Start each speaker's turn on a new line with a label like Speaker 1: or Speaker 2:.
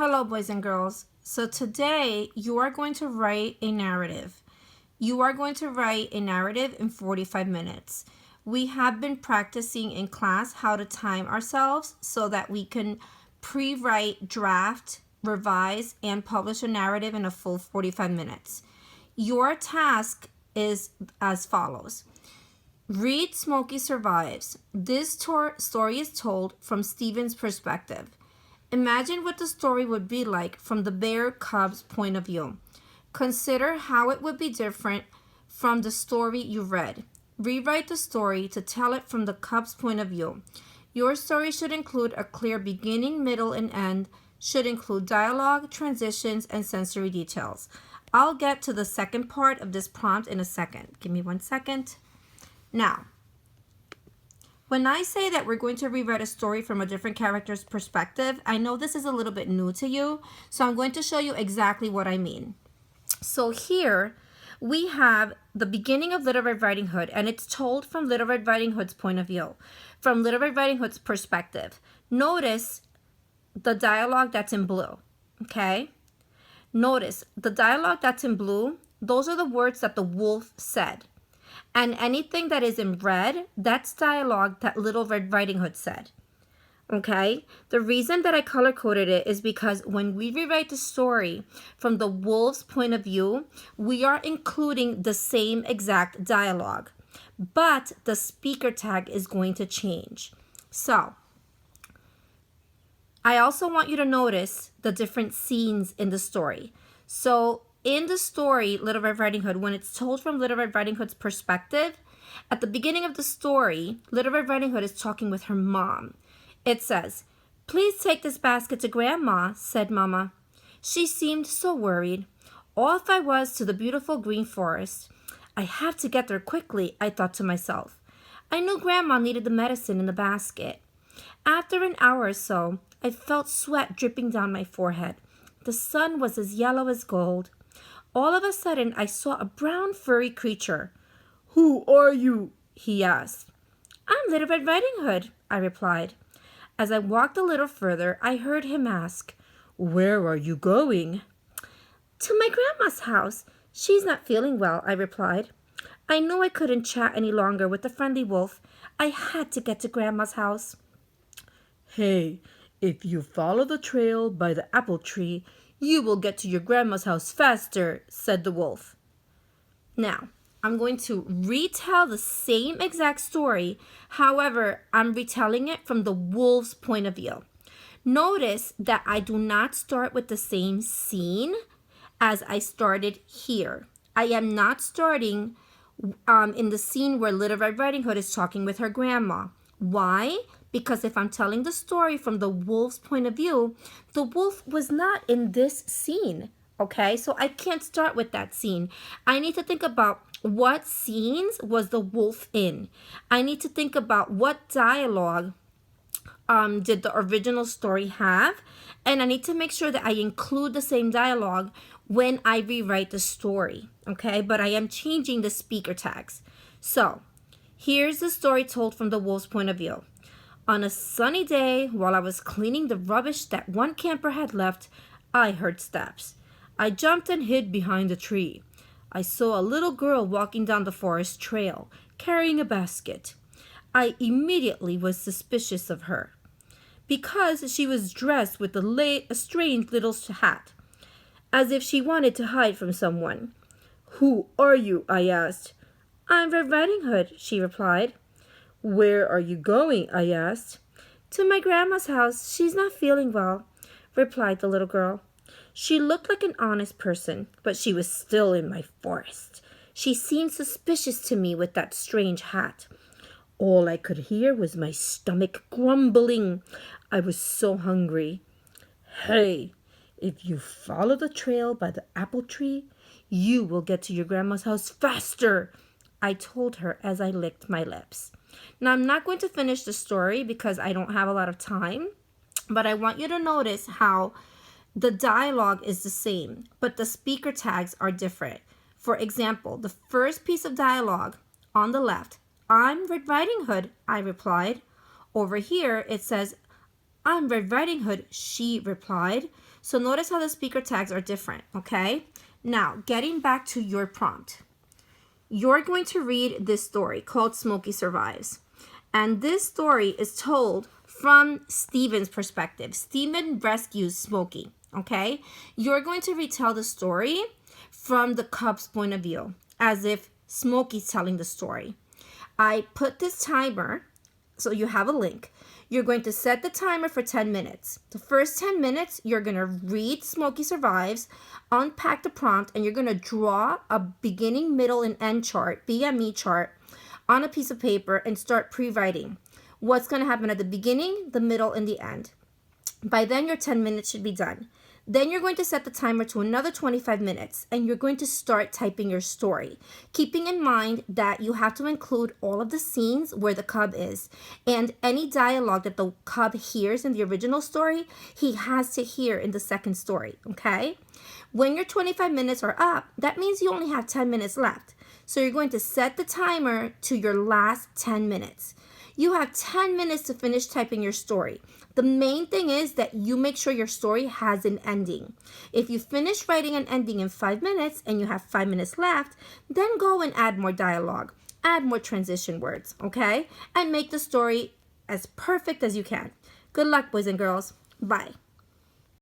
Speaker 1: Hello, boys and girls. So today you are going to write a narrative. You are going to write a narrative in 45 minutes. We have been practicing in class how to time ourselves so that we can pre-write, draft, revise, and publish a narrative in a full 45 minutes. Your task is as follows. Read Smokey Survives. This story is told from Steven's perspective. Imagine what the story would be like from the bear cub's point of view. Consider how it would be different from the story you read. Rewrite the story to tell it from the cub's point of view. Your story should include a clear beginning, middle, and end, should include dialogue, transitions, and sensory details. I'll get to the second part of this prompt in a second. Give me 1 second. Now, when I say that we're going to rewrite a story from a different character's perspective, I know this is a little bit new to you, so I'm going to show you exactly what I mean. So here we have the beginning of Little Red Riding Hood, and it's told from Little Red Riding Hood's point of view, from Little Red Riding Hood's perspective. Notice the dialogue that's in blue, okay? Notice the dialogue that's in blue, those are the words that the wolf said. And anything that is in red, that's dialogue that Little Red Riding Hood said. Okay? The reason that I color-coded it is because when we rewrite the story from the wolf's point of view, we are including the same exact dialogue, but the speaker tag is going to change. So, I also want you to notice the different scenes in the story. So, in the story, Little Red Riding Hood, when it's told from Little Red Riding Hood's perspective, at the beginning of the story, Little Red Riding Hood is talking with her mom. It says, "Please take this basket to Grandma," said Mama. She seemed so worried. Off I was to the beautiful green forest. I have to get there quickly, I thought to myself. I knew Grandma needed the medicine in the basket. After an hour or so, I felt sweat dripping down my forehead. The sun was as yellow as gold. All of a sudden, I saw a brown furry creature. "Who are you?" he asked. "I'm Little Red Riding Hood," I replied. As I walked a little further, I heard him ask, "Where are you going?" "To my grandma's house. She's not feeling well," I replied. I knew I couldn't chat any longer with the friendly wolf. I had to get to Grandma's house. "Hey, if you follow the trail by the apple tree, you will get to your grandma's house faster," said the wolf. Now, I'm going to retell the same exact story. However, I'm retelling it from the wolf's point of view. Notice that I do not start with the same scene as I started here. I am not starting in the scene where Little Red Riding Hood is talking with her grandma. Why? Because if I'm telling the story from the wolf's point of view, the wolf was not in this scene, okay? So I can't start with that scene. I need to think about what scenes was the wolf in. I need to think about what dialogue did the original story have, and I need to make sure that I include the same dialogue when I rewrite the story, okay? But I am changing the speaker tags. So here's the story told from the wolf's point of view. On a sunny day, while I was cleaning the rubbish that one camper had left, I heard steps. I jumped and hid behind a tree. I saw a little girl walking down the forest trail, carrying a basket. I immediately was suspicious of her, because she was dressed with a strange little hat, as if she wanted to hide from someone. "Who are you?" I asked. "I'm Red Riding Hood," she replied. "Where are you going?" I asked. "To my grandma's house. She's not feeling well," replied the little girl. She looked like an honest person, but she was still in my forest. She seemed suspicious to me with that strange hat. All I could hear was my stomach grumbling. I was so hungry. "Hey, if you follow the trail by the apple tree, you will get to your grandma's house faster," I told her as I licked my lips. Now, I'm not going to finish the story because I don't have a lot of time, but I want you to notice how the dialogue is the same, but the speaker tags are different. For example, the first piece of dialogue on the left, "I'm Red Riding Hood," I replied. Over here, it says, I'm Red Riding Hood, she replied. So notice how the speaker tags are different, okay? Now, getting back to your prompt. You're going to read this story called Smokey Survives. And this story is told from Steven's perspective. Steven rescues Smokey, okay? You're going to retell the story from the cub's point of view, as if Smokey's telling the story. I put this timer, so you have a link. You're going to set the timer for 10 minutes. The first 10 minutes, you're going to read Smokey Survives, unpack the prompt, and you're going to draw a beginning, middle, and end chart, BME chart, on a piece of paper and start pre-writing. What's going to happen at the beginning, the middle, and the end. By then, your 10 minutes should be done. Then you're going to set the timer to another 25 minutes and you're going to start typing your story. Keeping in mind that you have to include all of the scenes where the cub is and any dialogue that the cub hears in the original story, he has to hear in the second story, okay? When your 25 minutes are up, that means you only have 10 minutes left. So you're going to set the timer to your last 10 minutes. You have 10 minutes to finish typing your story. The main thing is that you make sure your story has an ending. If you finish writing an ending in 5 minutes and you have 5 minutes left, then go and add more dialogue, add more transition words, okay? And make the story as perfect as you can. Good luck, boys and girls. Bye.